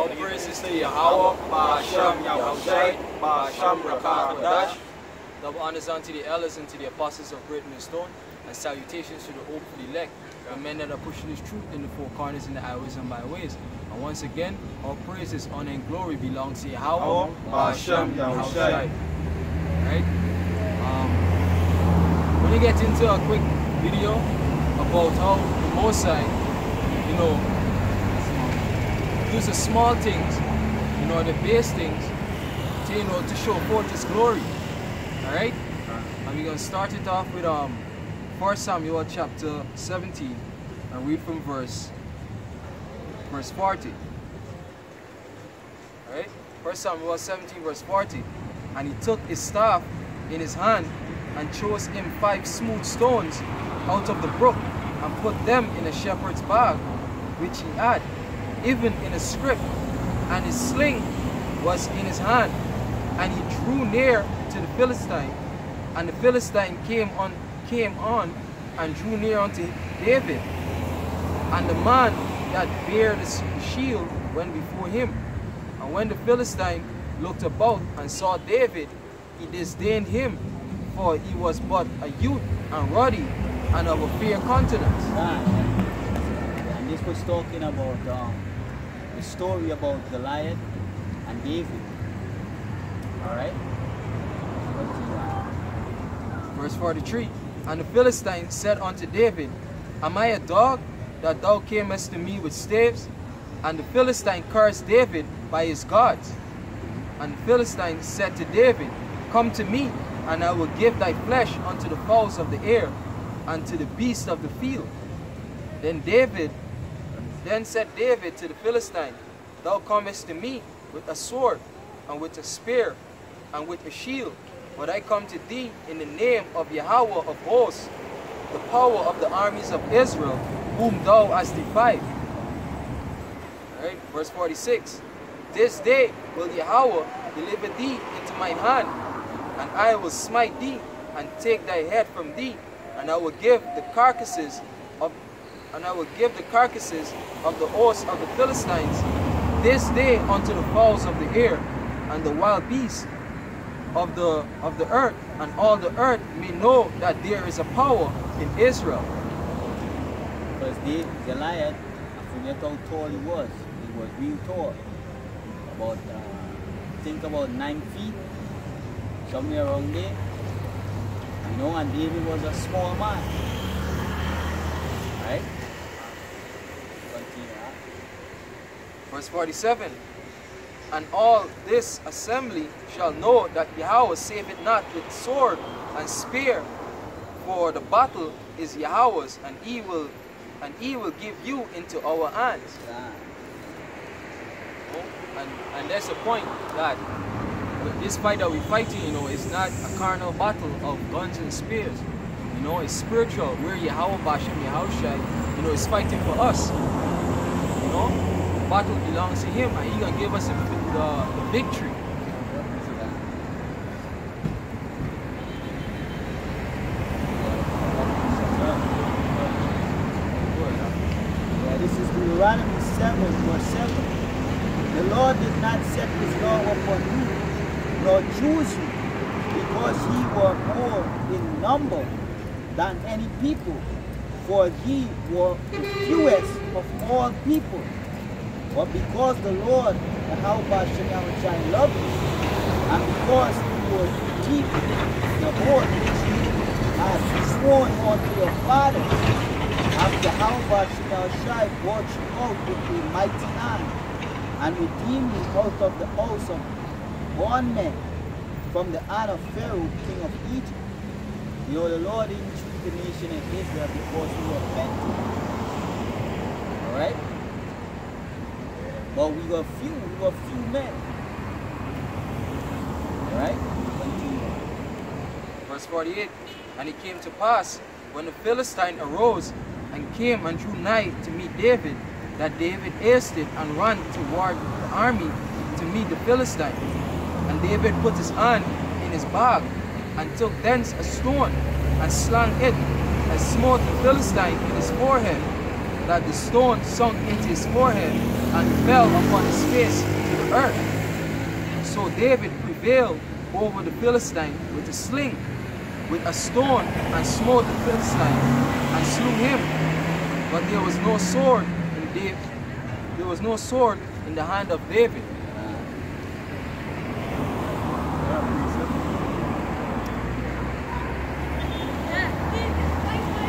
All praises to Yahawah, Ba'asham Yahushai, Ba'asham Rakah Kodash. Double honors unto the elders and to the apostles of Britain and Stone, and salutations to the hopeful elect, the men that are pushing this truth in the four corners and the highways and byways. And once again, all praises, honor, and glory belongs to Yahawah, Ba'asham Yahushai. Right? We're going to get into a quick video about how the Most High, use the small things, the base things, to, to show forth His glory. Alright? And we're going to start it off with 1 Samuel chapter 17 and read from verse 40. Alright? 1 Samuel 17 verse 40. And he took his staff in his hand and chose him 5 smooth stones out of the brook and put them in a shepherd's bag which he had, even in a scrip, and his sling was in his hand. And he drew near to the Philistine, and the Philistine came on and drew near unto David. And the man that bare the shield went before him. And when the Philistine looked about and saw David, he disdained him, for he was but a youth and ruddy and of a fair countenance. And this was talking about the story about Goliath and David. Alright? Verse 43. And the Philistine said unto David, Am I a dog, that thou camest to me with staves? And the Philistine cursed David by his gods. And the Philistine said to David, Come to me, and I will give thy flesh unto the fowls of the air, and to the beasts of the field. Then said David to the Philistine, Thou comest to me with a sword, and with a spear, and with a shield, but I come to thee in the name of Yahawah of hosts, the power of the armies of Israel, whom thou hast defied. Alright, verse 46. This day will Yahawah deliver thee into mine hand, and I will smite thee, and take thy head from thee, and I will give the carcasses of the host of the Philistines this day unto the fowls of the air, and the wild beasts of the earth, and all the earth may know that there is a power in Israel. Because Goliath, I forget how tall he was real tall. About, think about 9 feet, somewhere around there. And David was a small man. Right? Continue. Verse 47. And all this assembly shall know that Yahawah saveth not with sword and spear, for the battle is Yahawah's, and he will give you into our hands. Yeah. And that's the point, that this fight that we're fighting, is not a carnal battle of guns and spears. It's spiritual, where Yahawah Ba'asham Yahushai, is fighting for us. The battle belongs to him, and he's gonna give us the victory. This is Deuteronomy 7, verse 7. The Lord did not set his law upon you, nor choose you, because ye were more in number than any people, for ye were the fewest of all people. But because the Lord, Yahawah Ba'asham loved you, and because he was keeping the oath which he had sworn unto your fathers, after Yahawah Ba'asham brought you out with a mighty hand, and redeemed you out of the house of bondmen, from the hand of Pharaoh, king of Egypt. The Lord didn't choose the nation of Israel because we were plenty. Alright? But we were few men. Alright? Continue. Verse 48. And it came to pass, when the Philistine arose and came and drew nigh to meet David, that David hasted and ran toward the army to meet the Philistine. And David put his hand in his bag, and took thence a stone, and slang it, and smote the Philistine in his forehead, that the stone sunk into his forehead and fell upon his face to the earth. So David prevailed over the Philistine with a sling, with a stone, and smote the Philistine and slew him. But there was no sword in David. There was no sword in the hand of David.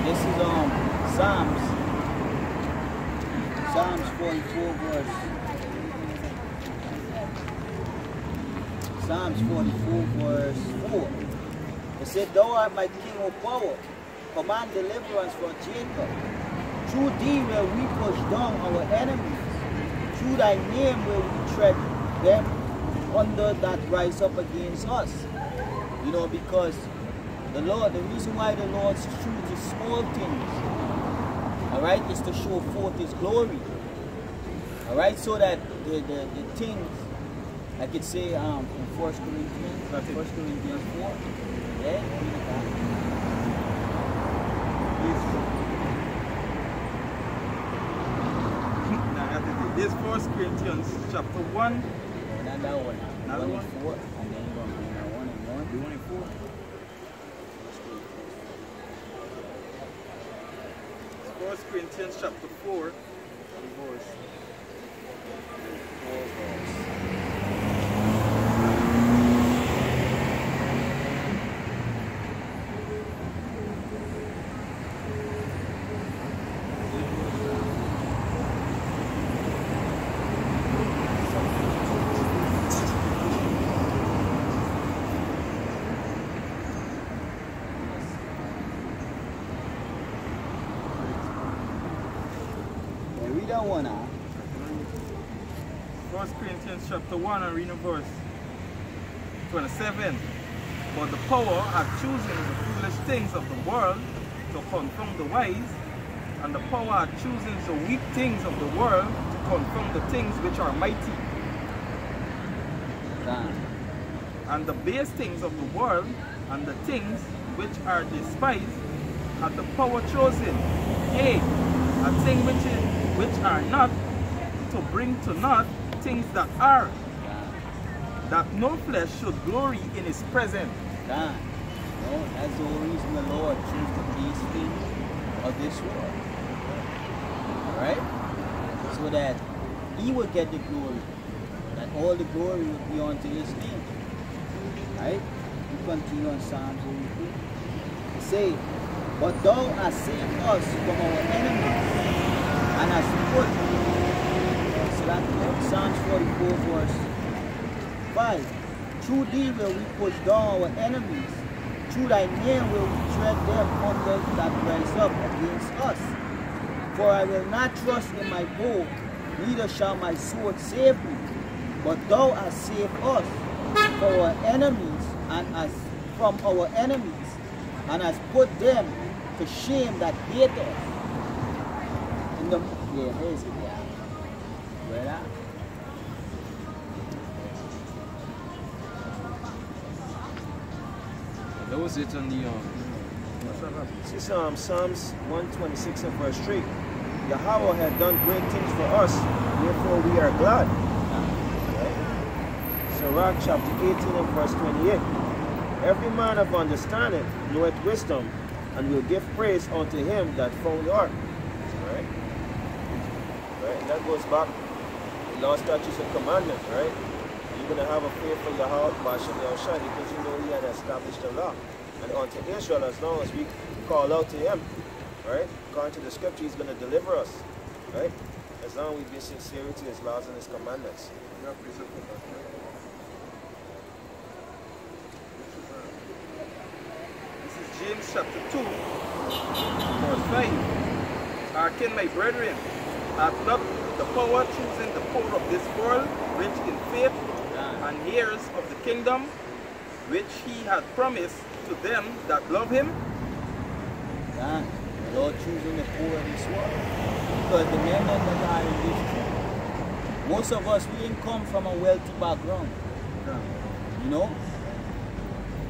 This is Psalms 44 verse. Psalms 44 verse 4. It said, Thou art my king of power, command deliverance from Jacob. Through thee will we push down our enemies. Through thy name will we tread them under that rise up against us. You know, because the Lord, the reason why the Lord chooses small things, alright, is to show forth his glory. Alright, so that the things, I could say in 1 Corinthians 4, yeah, this 1 Corinthians chapter 1. Not that one. Another one? 4, and then you're going to bring that 1 and 1. The 1 and 4. 1 Corinthians chapter 4. Read that one out. 1 Corinthians chapter 1 and reading verse 27. But the power hath chosen the foolish things of the world to confound the wise, and the power hath chosen the weak things of the world to confound the things which are mighty. And the base things of the world and the things which are despised hath the power chosen, yea, a thing which are not, to bring to naught things that are, that no flesh should glory in his presence. No, that's the whole reason the Lord chose the base things of this world. Alright? So that he would get the glory. That all the glory would be unto his name. Right? We continue on Psalms 83. It says, But thou hast saved us from our enemies, and hast put, so that Psalms 44 verse 5. Through thee will we push down our enemies. Through thy name will we tread them under that rise up against us. For I will not trust in my bow, neither shall my sword save me. But thou hast saved us from our enemies, from our enemies, and hast put them to shame that hate us. In the where is it? Where that? That was it on the This is Psalms 126 and verse 3. Yahawah had done great things for us, therefore we are glad. Right? Sirach chapter 18 and verse 28. Every man of understanding knoweth wisdom, and will give praise unto him that found the ark. Right? Right? And that goes back to law, statutes, and commandments, right? You're going to have a fear for Yahawah because you know he had established the law. And unto Israel, as long as we call out to him, right? According to the scripture, he's going to deliver us, right? As long as we be sincere to his laws and his commandments. This is James chapter 2, verse 5. Hearken, my brethren, hath not the power chosen the power of this world, rich in faith, and heirs of the kingdom, which he hath promised to them that love him? God, the Lord choosing the poor of this world. Because the men that are in this truth, most of us, we didn't come from a wealthy background. You know?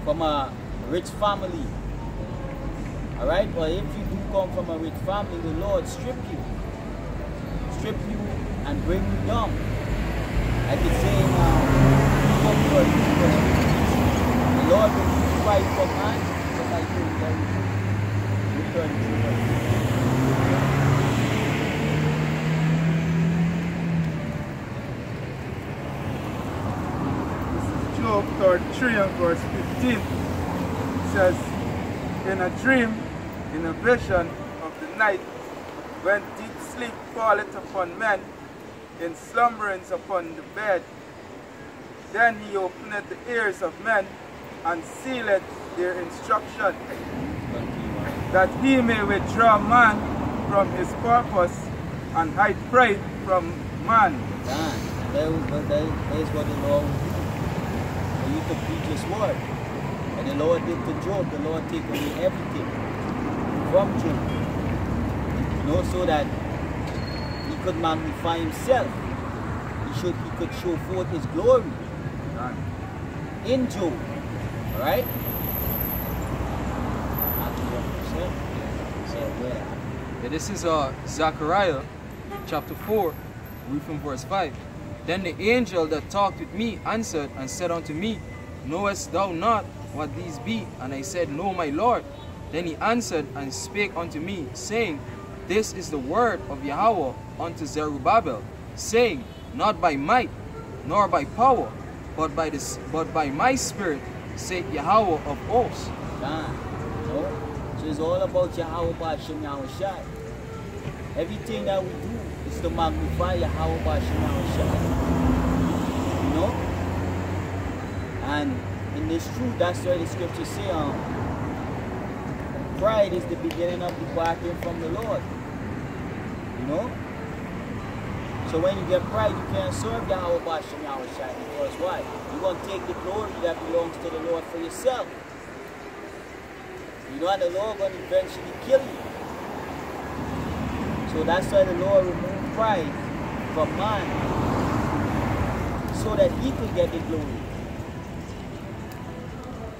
From a rich family. Alright? But if you do come from a rich family, the Lord strip you. strip you and bring you down. Like it's saying, Job 32 verse 15, the Lord will fight for man, but I will return to you. Job 33 and verse 15. It says, in a dream, in a vision of the night, when deep sleep falleth upon men, in slumberings upon the bed, then he openeth the ears of men, and sealeth their instruction, that he may withdraw man from his purpose, and hide pride from man. That is what the Lord will do. For you to preach his word. And the Lord did to Job, the Lord take away everything from Job. You know, so that he could magnify himself. He could show forth his glory in Job. Alright? Yeah, this is Zechariah chapter 4, read from verse 5. Then the angel that talked with me answered and said unto me, Knowest thou not what these be? And I said, No, my Lord. Then he answered and spake unto me, saying, This is the word of Yahawah unto Zerubbabel, saying, Not by might, nor by power, but by my spirit, saith Yahawah of hosts. So it's all about Yahawah B'Shem Yahushai. Everything that we do is to magnify Yahawah B'Shem Yahushai. You know? And in this truth, that's why the scriptures say, pride is the beginning of departing from the Lord. You know? So when you get pride, you can't serve Yahawah B'Shem Yahushai. Because why? You're going to take the glory that belongs to the Lord for yourself. You know, and the Lord going to eventually kill you. So that's why the Lord removed pride from man, so that he could get the glory.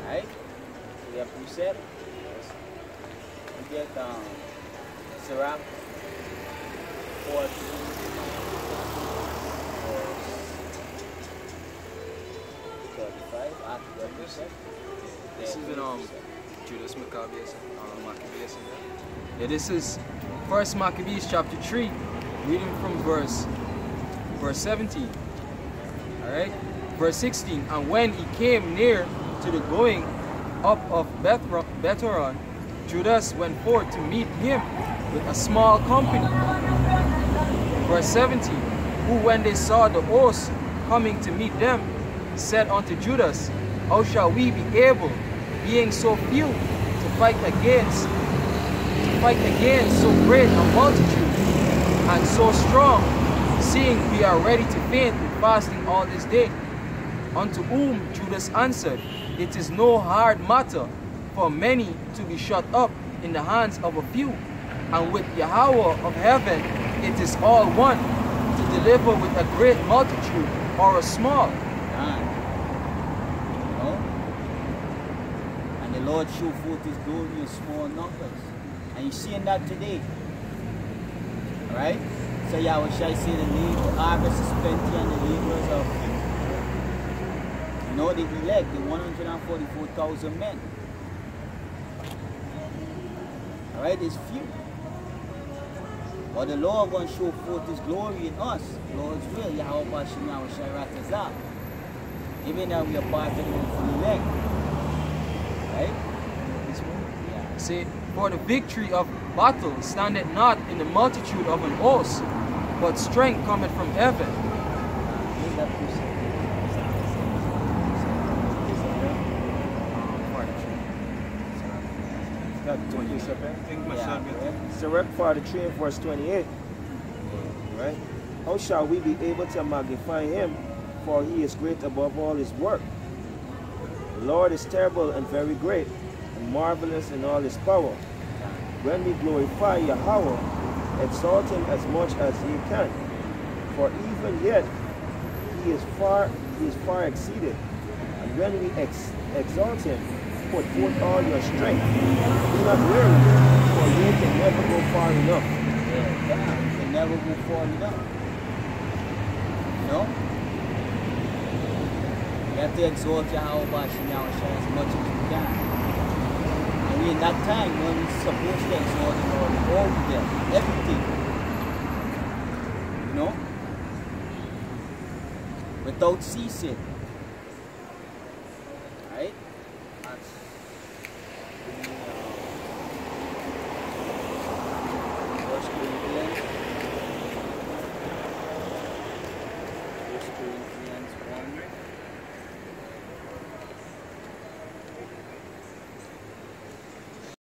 Right? So we have precept. We get Sirach 4:2. This is in Judas Maccabeus, yeah, this is 1 Maccabees chapter 3, reading from verse 17. Alright? Verse 16. And when he came near to the going up of Bethoron, Judas went forth to meet him with a small company. Verse 17. Who when they saw the host coming to meet them, said unto Judas, How shall we be able, being so few, to fight against so great a multitude, and so strong, seeing we are ready to faint with fasting all this day? Unto whom Judas answered, It is no hard matter for many to be shut up in the hands of a few, and with Yahawah of heaven it is all one, to deliver with a great multitude or a small. And the Lord showed forth his glory in small numbers. And you're seeing that today. Alright? So Yahweh shall say the harvest is plenty and the laborers are few. You know the elect, the 144,000 men. Alright, it's few. But the Lord going to show forth his glory in us. Lord's will, Yahweh B'Shem Yahushai Ratazah. Even though we are part of the elect. Right? Yeah. See, for the victory of battle standeth not in the multitude of an host, but strength cometh from heaven. Sirach 43 and verse 28. Right? How shall we be able to magnify him? For he is great above all his work. The Lord is terrible and very great, and marvelous in all his power. When we glorify Yahawah, exalt him as much as ye can. For even yet he is far exceeded. And when we exalt him, put forth all your strength. Do not weary, for ye can never go far enough. You can never will fall down. You know? You have to exalt Yahawah as much as you can. And in that time, when we're supposed to exalt the Lord, all of them, everything. You know? Without ceasing. Right? That's First Corinthians.